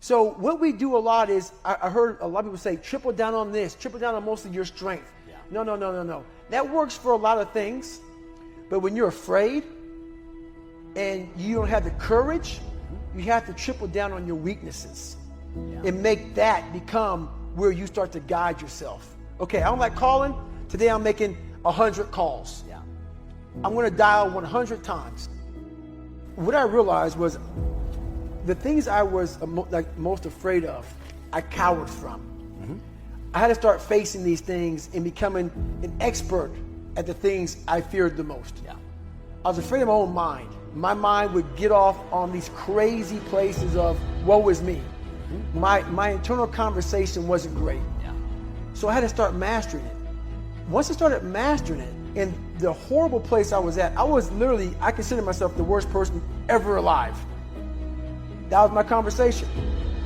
So what we do a lot is, I heard a lot of people say, triple down on this, triple down on most of your strength. Yeah. No. That works for a lot of things, but when you're afraid and you don't have the courage, you have to triple down on your weaknesses and make that become where you start to guide yourself. Okay, I don't like calling. Today I'm making 100 calls. Yeah. I'm going to dial 100 times. What I realized was the things I was most afraid of, I cowered from. Mm-hmm. I had to start facing these things and becoming an expert at the things I feared the most. Yeah. I was afraid of my own mind. My mind would get off on these crazy places of woe is me. Mm-hmm. My internal conversation wasn't great. Yeah. So I had to start mastering it. Once I started mastering it, in the horrible place I was at, I consider myself the worst person ever alive. That was my conversation.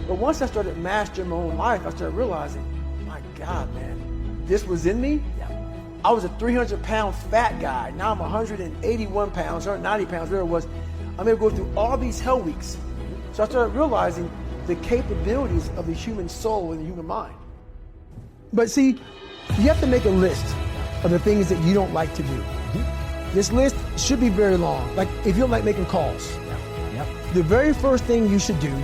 But once I started mastering my own life, I started realizing, my God, man, this was in me. Yeah. I was a 300-pound fat guy. Now I'm 181 pounds, 190 pounds, whatever it was. I'm able to go through all these hell weeks. So I started realizing the capabilities of the human soul and the human mind. But see, you have to make a list of the things that you don't like to do. Mm-hmm. This list should be very long. Like if you don't like making calls, the very first thing you should do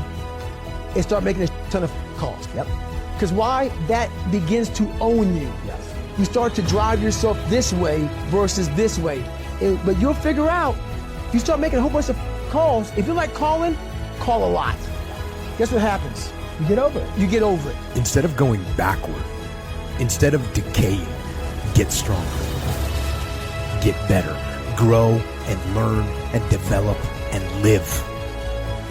is start making a ton of calls. Yep. Because why? That begins to own you. Yes. You start to drive yourself this way versus this way. But you'll figure out, if you start making a whole bunch of calls, if you like calling, call a lot. Guess what happens? You get over it. You get over it. Instead of going backward, instead of decaying, get stronger, get better, grow and learn and develop and live.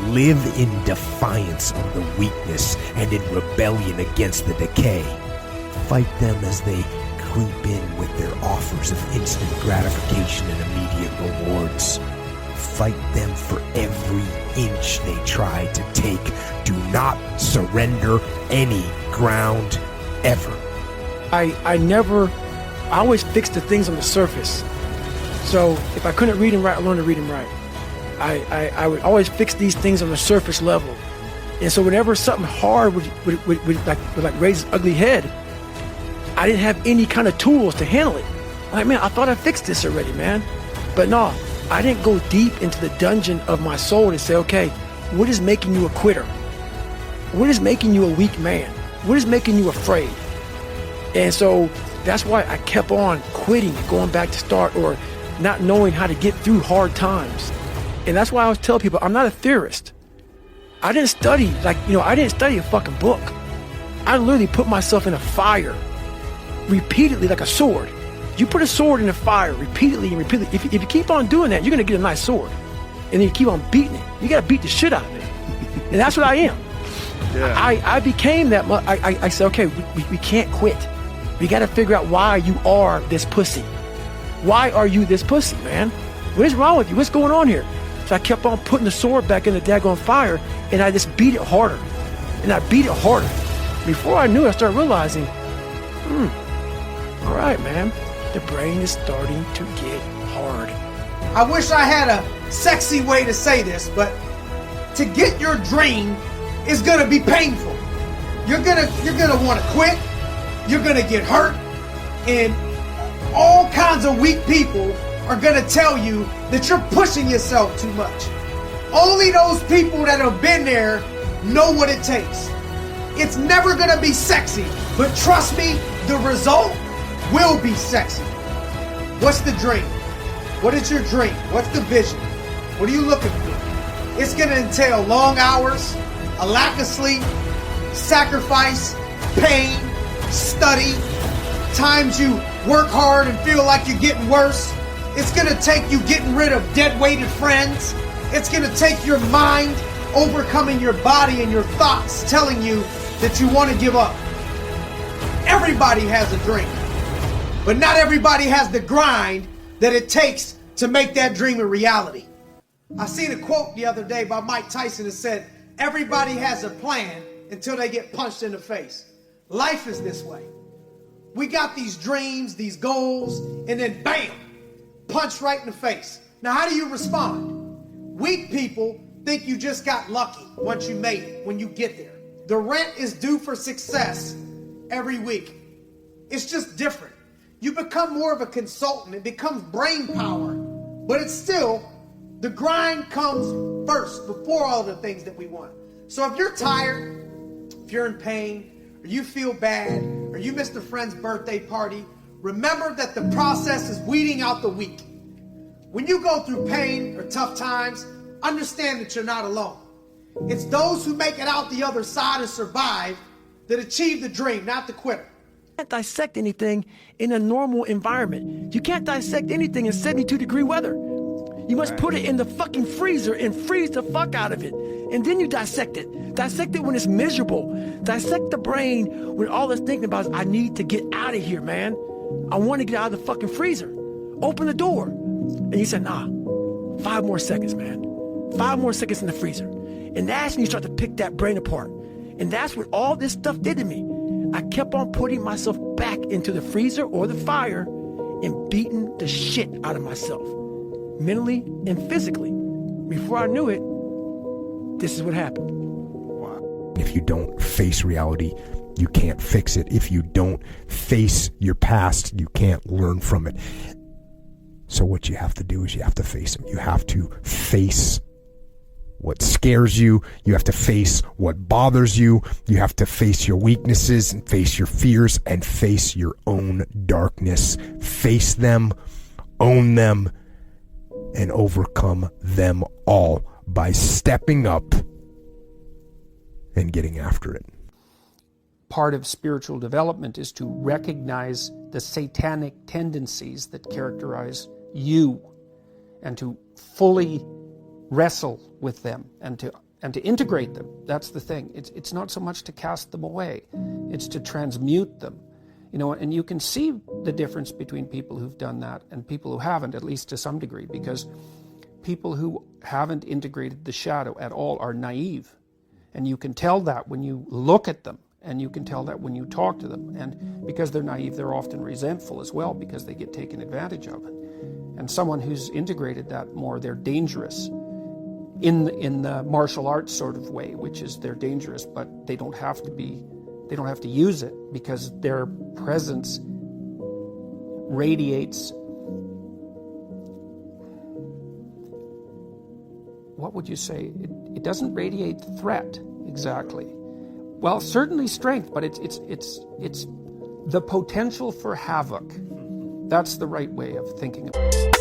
Live in defiance of the weakness and in rebellion against the decay. Fight them as they creep in with their offers of instant gratification and immediate rewards. Fight them for every inch they try to take. Do not surrender any ground ever. I always fixed the things on the surface. So if I couldn't read and write, I learned to read and write. I would always fix these things on the surface level. And so whenever something hard would raise its ugly head, I didn't have any kind of tools to handle it. I'm like, man, I thought I fixed this already, man. But no, I didn't go deep into the dungeon of my soul and say, okay, what is making you a quitter? What is making you a weak man? What is making you afraid? And so that's why I kept on quitting, going back to start, or not knowing how to get through hard times. And that's why I always tell people, I'm not a theorist. I didn't study, I didn't study a fucking book. I literally put myself in a fire repeatedly like a sword. You put a sword in a fire repeatedly and repeatedly. If you keep on doing that, you're gonna get a nice sword. And then you keep on beating it. You gotta beat the shit out of it. And that's what I am. Yeah. I became that, I said, okay, we can't quit. We gotta figure out why you are this pussy. Why are you this pussy, man? What is wrong with you? What's going on here? So I kept on putting the sword back in the daggone fire, and I just beat it harder. And I beat it harder. Before I knew it, I started realizing, all right, man, the brain is starting to get hard. I wish I had a sexy way to say this, but to get your dream is gonna be painful. You're gonna want to quit. You're gonna get hurt, and all kinds of weak people are gonna tell you that you're pushing yourself too much. Only those people that have been there know what it takes. It's never gonna be sexy, but trust me, the result will be sexy. What's the dream? What is your dream? What's the vision? What are you looking for? It's gonna entail long hours, a lack of sleep, sacrifice, pain, study, times you work hard and feel like you're getting worse. It's gonna take you getting rid of dead-weighted friends. It's gonna take your mind overcoming your body and your thoughts telling you that you want to give up. Everybody has a dream, but not everybody has the grind that it takes to make that dream a reality. I seen a quote the other day by Mike Tyson that said, everybody has a plan until they get punched in the face. Life is this way. We got these dreams, these goals, and then bam, punch right in the face. Now, how do you respond? Weak people think you just got lucky once you made it, when you get there. The rent is due for success every week. It's just different. You become more of a consultant. It becomes brain power. But it's still, the grind comes first before all the things that we want. So if you're tired, if you're in pain, or you feel bad, or you missed a friend's birthday party, remember that the process is weeding out the weak. When you go through pain or tough times, understand that you're not alone. It's those who make it out the other side and survive that achieve the dream, not the quitter. You can't dissect anything in a normal environment. You can't dissect anything in 72-degree weather. You must put it in the fucking freezer and freeze the fuck out of it. And then you dissect it. Dissect it when it's miserable. Dissect the brain when all it's thinking about is, I need to get out of here, man. I want to get out of the fucking freezer. Open the door. And you say, nah, 5 more seconds, man. 5 more seconds in the freezer. And that's when you start to pick that brain apart. And that's what all this stuff did to me. I kept on putting myself back into the freezer or the fire and beating the shit out of myself, mentally and physically. Before I knew it, this is what happened. If you don't face reality, you can't fix it. If you don't face your past, you can't learn from it. So what you have to do is you have to face them. You have to face what scares you. You have to face what bothers you. You have to face your weaknesses and face your fears and face your own darkness. Face them, own them, and overcome them all by stepping up and getting after it. Part of spiritual development is to recognize the satanic tendencies that characterize you and to fully wrestle with them and to integrate them. That's the thing. It's not so much to cast them away. It's to transmute them. You know, and you can see the difference between people who've done that and people who haven't, at least to some degree, because people who haven't integrated the shadow at all are naive. And you can tell that when you look at them, and you can tell that when you talk to them. And because they're naive, they're often resentful as well because they get taken advantage of. And someone who's integrated that more, they're dangerous in the martial arts sort of way, which is they're dangerous, but they don't have to use it because their presence radiates, what would you say? It doesn't radiate threat exactly. Well, certainly strength, but it's the potential for havoc. That's the right way of thinking about it.